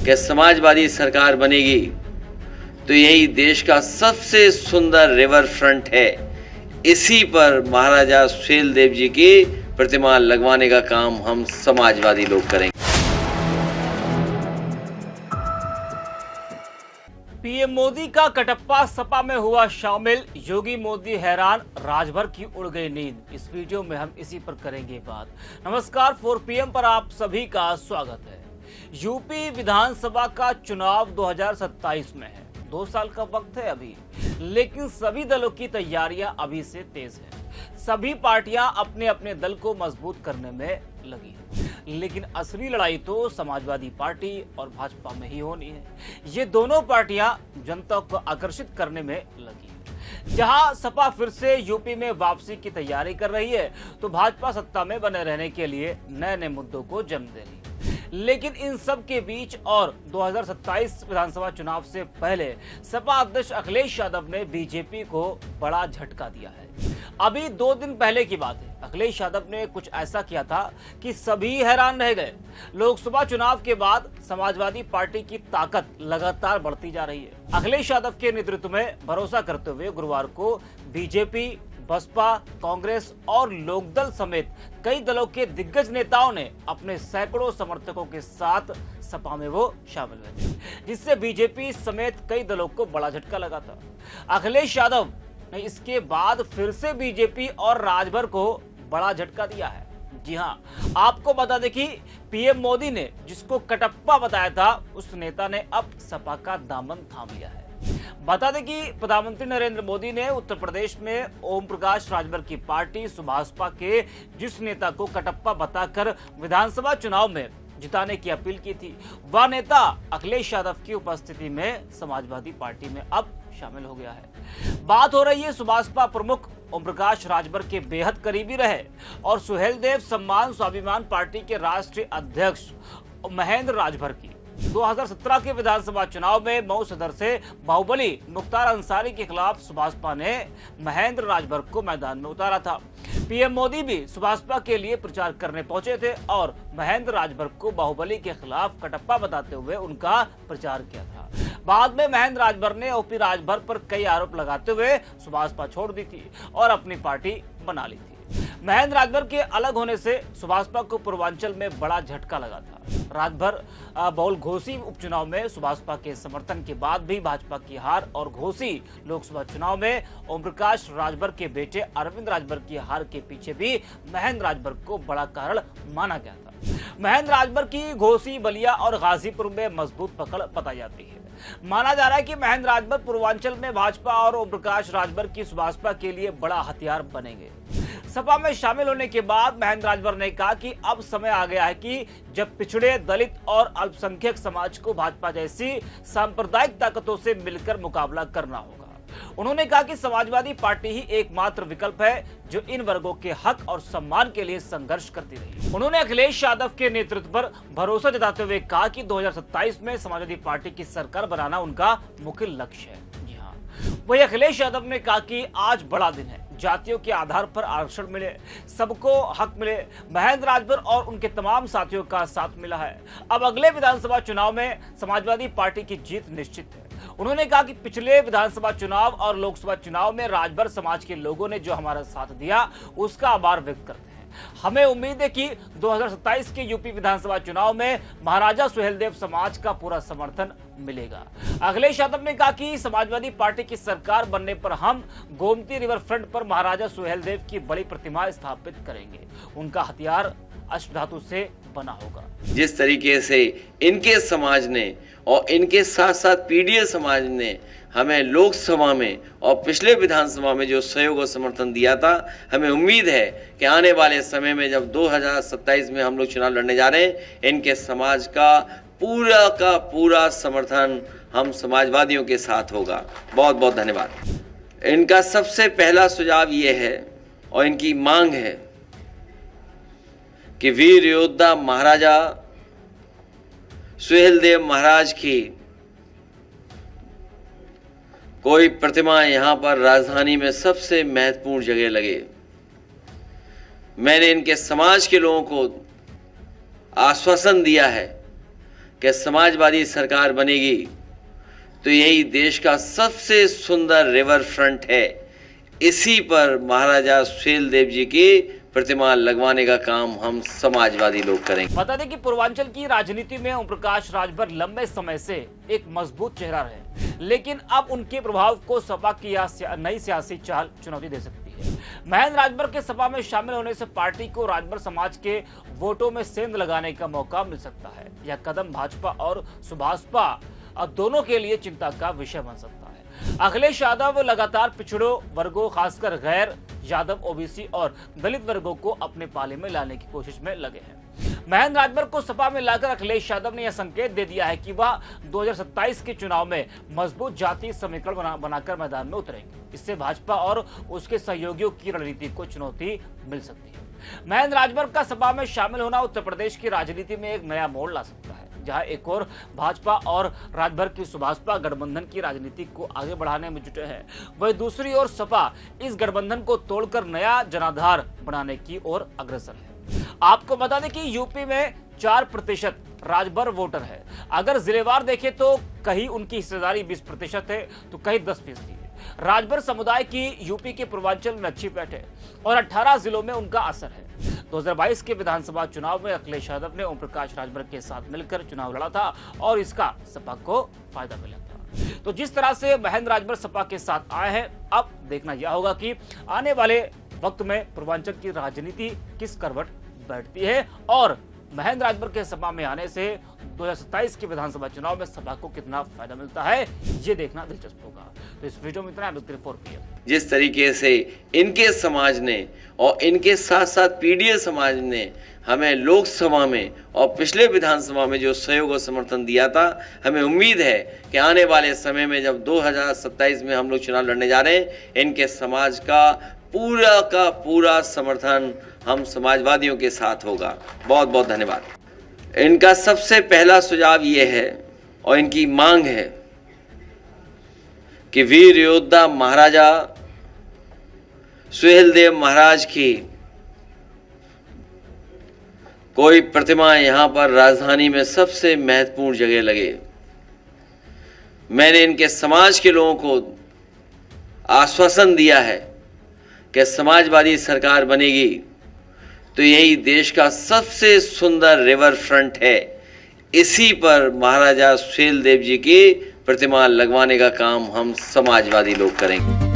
कि समाजवादी सरकार बनेगी तो यही देश का सबसे सुंदर रिवर फ्रंट है, इसी पर महाराजा सुहेलदेव जी की प्रतिमा लगवाने का काम हम समाजवादी लोग करेंगे। पीएम मोदी का कटप्पा सपा में हुआ शामिल, योगी मोदी हैरान, राजभर की उड़ गई नींद। इस वीडियो में हम इसी पर करेंगे बात। नमस्कार, 4 PM पर आप सभी का स्वागत है। यूपी विधानसभा का चुनाव 2027 में है। 2 साल का वक्त है अभी, लेकिन सभी दलों की तैयारियां अभी से तेज है। सभी पार्टियां अपने अपने दल को मजबूत करने में लगी है, लेकिन असली लड़ाई तो समाजवादी पार्टी और भाजपा में ही होनी है। ये दोनों पार्टियां जनता को आकर्षित करने में लगी है। जहां सपा फिर से यूपी में वापसी की तैयारी कर रही है, तो भाजपा सत्ता में बने रहने के लिए नए नए मुद्दों को जन्म दे रही है। लेकिन इन सब के बीच और 2027 विधानसभा चुनाव से पहले सपा अध्यक्ष अखिलेश यादव ने बीजेपी को बड़ा झटका दिया है। अभी 2 दिन पहले की बात है, अखिलेश यादव ने कुछ ऐसा किया था कि सभी हैरान रह गए। लोकसभा चुनाव के बाद समाजवादी पार्टी की ताकत लगातार बढ़ती जा रही है। अखिलेश यादव के नेतृत्व में भरोसा करते हुए गुरुवार को बीजेपी, बसपा, कांग्रेस और लोकदल समेत कई दलों के दिग्गज नेताओं ने अपने सैकड़ों समर्थकों के साथ सपा में वो शामिल हुए थे, जिससे बीजेपी समेत कई दलों को बड़ा झटका लगा था। अखिलेश यादव ने इसके बाद फिर से बीजेपी और राजभर को बड़ा झटका दिया है। जी हां, आपको बता दें कि पीएम मोदी ने जिसको कटप्पा बताया था, उस नेता ने अब सपा का दामन थाम लिया है। बता दें कि प्रधानमंत्री नरेंद्र मोदी ने उत्तर प्रदेश में ओम प्रकाश राजभर की पार्टी सुभाषपा के जिस नेता को कटप्पा बताकर विधानसभा चुनाव में जिताने की अपील की थी, वह नेता अखिलेश यादव की उपस्थिति में समाजवादी पार्टी में अब शामिल हो गया है। बात हो रही है सुभाषपा प्रमुख ओम प्रकाश राजभर के बेहद करीबी रहे और सुहेलदेव सम्मान स्वाभिमान पार्टी के राष्ट्रीय अध्यक्ष महेंद्र राजभर की। 2017 के विधानसभा चुनाव में मऊ सदर से बाहुबली मुख्तार अंसारी के खिलाफ सुभाषपा ने महेंद्र राजभर को मैदान में उतारा था। पीएम मोदी भी सुभाषपा के लिए प्रचार करने पहुंचे थे और महेंद्र राजभर को बाहुबली के खिलाफ कटप्पा बताते हुए उनका प्रचार किया था। बाद में महेंद्र राजभर ने ओपी राजभर पर कई आरोप लगाते हुए सुभाषपा छोड़ दी थी और अपनी पार्टी बना ली थी। महेंद्र राजभर के अलग होने से सुभाषपा को पूर्वांचल में बड़ा झटका लगा था। राजभर बहुल घोसी उपचुनाव में सुभाषपा के समर्थन के बाद भी भाजपा की हार और घोसी लोकसभा चुनाव में ओम प्रकाश राजभर के बेटे अरविंद राजभर की हार के पीछे भी महेंद्र राजभर को बड़ा कारण माना गया था। महेंद्र राजभर की घोसी, बलिया और गाजीपुर में मजबूत पकड़ बताई जाती है। माना जा रहा है कि महेंद्र राजभर पूर्वांचल में भाजपा और ओम प्रकाश राजभर की सुभाषपा के लिए बड़ा हथियार बनेंगे। सपा में शामिल होने के बाद महेंद्र राजभर ने कहा कि अब समय आ गया है कि जब पिछड़े, दलित और अल्पसंख्यक समाज को भाजपा जैसी सांप्रदायिक ताकतों से मिलकर मुकाबला करना होगा। उन्होंने कहा कि समाजवादी पार्टी ही एकमात्र विकल्प है जो इन वर्गों के हक और सम्मान के लिए संघर्ष करती रही। उन्होंने अखिलेश यादव के नेतृत्व पर भरोसा जताते हुए कहा कि 2027 में समाजवादी पार्टी की सरकार बनाना उनका मुख्य लक्ष्य है। जी हाँ, वही अखिलेश यादव ने कहा कि आज बड़ा दिन है, जातियों के आधार पर आरक्षण मिले, सबको हक मिले। महेंद्र राजभर और उनके तमाम साथियों का साथ मिला है। अब अगले विधानसभा चुनाव में समाजवादी पार्टी की जीत निश्चित है। उन्होंने कहा कि पिछले विधानसभा चुनाव और लोकसभा चुनाव में राजभर समाज के लोगों ने जो हमारा साथ दिया, उसका आभार व्यक्त करते हैं। हमें उम्मीद है कि 2027 के यूपी विधानसभा चुनाव में महाराजा सुहेलदेव समाज का पूरा समर्थन मिलेगा। अखिलेश यादव ने कहा कि समाजवादी पार्टी की सरकार बनने पर हम गोमती रिवर फ्रंट पर महाराजा सुहेलदेव की बड़ी प्रतिमा स्थापित करेंगे। उनका हथियार अष्टधातु से बना होगा। जिस तरीके से इनके समाज ने और इनके साथ साथ पीडीए समाज ने हमें लोकसभा में और पिछले विधानसभा में जो सहयोग और समर्थन दिया था, हमें उम्मीद है कि आने वाले समय में जब 2027 में हम लोग चुनाव लड़ने जा रहे हैं, इनके समाज का पूरा समर्थन हम समाजवादियों के साथ होगा। बहुत बहुत धन्यवाद। इनका सबसे पहला सुझाव ये है और इनकी मांग है कि वीर योद्धा महाराजा सुहेलदेव महाराज की कोई प्रतिमा यहाँ पर राजधानी में सबसे महत्वपूर्ण जगह लगे। मैंने इनके समाज के लोगों को आश्वासन दिया है कि समाजवादी सरकार बनेगी तो यही देश का सबसे सुंदर रिवर फ्रंट है। इसी पर महाराजा सुहेलदेव जी की प्रतिमा लगवाने का काम हम समाजवादी लोग करेंगे। बता दें कि पूर्वांचल की राजनीति में ओम प्रकाश राजभर लंबे समय से एक मजबूत चेहरा रहे, लेकिन अब उनके प्रभाव को सपा की नई सियासी चाल चुनौती दे सकती है। महेंद्र राजभर के सपा में शामिल होने से पार्टी को राजभर समाज के वोटों में सेंध लगाने का मौका मिल सकता है। यह कदम भाजपा और सुभाषपा दोनों के लिए चिंता का विषय बन सकता है। अखिलेश यादव लगातार पिछड़ों वर्गों, खासकर गैर यादव, ओबीसी और दलित वर्गों को अपने पाले में लाने की कोशिश में लगे हैं। महेंद्र राजभर को सपा में लाकर अखिलेश यादव ने यह संकेत दे दिया है कि वह 2027 के चुनाव में मजबूत जातीय समीकरण बनाकर मैदान में उतरेंगे। इससे भाजपा और उसके सहयोगियों की रणनीति को चुनौती मिल सकती है। महेंद्र राजभर का सपा में शामिल होना उत्तर प्रदेश की राजनीति में एक नया मोड़ ला सकता है, जहां एक और भाजपा और राजभर की सुभाषपा गठबंधन की राजनीति को आगे बढ़ाने में जुटे हैं, वहीं दूसरी ओर सपा इस गठबंधन को तोड़कर नया जनाधार बनाने की ओर अग्रसर है। आपको बता दें कि यूपी में 4% राजभर वोटर है। अगर जिलेवार देखें तो कहीं उनकी हिस्सेदारी 20% है तो कहीं 10% है। राजभर समुदाय की यूपी के पूर्वांचल में अच्छी पैठ है और 18 जिलों में उनका असर है। 2022 के विधानसभा चुनाव में अखिलेश यादव ने ओम प्रकाश राजभर के साथ मिलकर चुनाव लड़ा था और इसका सपा को फायदा मिला था। तो जिस तरह से महेंद्र राजभर सपा के साथ आए हैं, अब देखना यह होगा कि आने वाले वक्त में पूर्वांचल की राजनीति किस करवट बैठती है और महेंद्र राजभर के सपा में आने से 2027 के विधानसभा चुनाव में सपा को कितना फायदा मिलता है, ये देखना दिलचस्प होगा। तो इस वीडियो में इतना है। 4 PM जिस तरीके से इनके समाज ने और इनके साथ साथ पीडीएस समाज ने हमें लोकसभा में और पिछले विधानसभा में जो सहयोग और समर्थन दिया था, हमें उम्मीद है कि आने वाले समय में जब 2027 में हम लोग चुनाव लड़ने जा रहे हैं, इनके समाज का पूरा समर्थन हम समाजवादियों के साथ होगा। बहुत बहुत धन्यवाद। इनका सबसे पहला सुझाव ये है और इनकी मांग है कि वीर योद्धा महाराजा सुहेलदेव महाराज की कोई प्रतिमा यहां पर राजधानी में सबसे महत्वपूर्ण जगह लगे। मैंने इनके समाज के लोगों को आश्वासन दिया है कि समाजवादी सरकार बनेगी तो यही देश का सबसे सुंदर रिवर फ्रंट है। इसी पर महाराजा सुहेलदेव जी की प्रतिमा लगवाने का काम हम समाजवादी लोग करेंगे।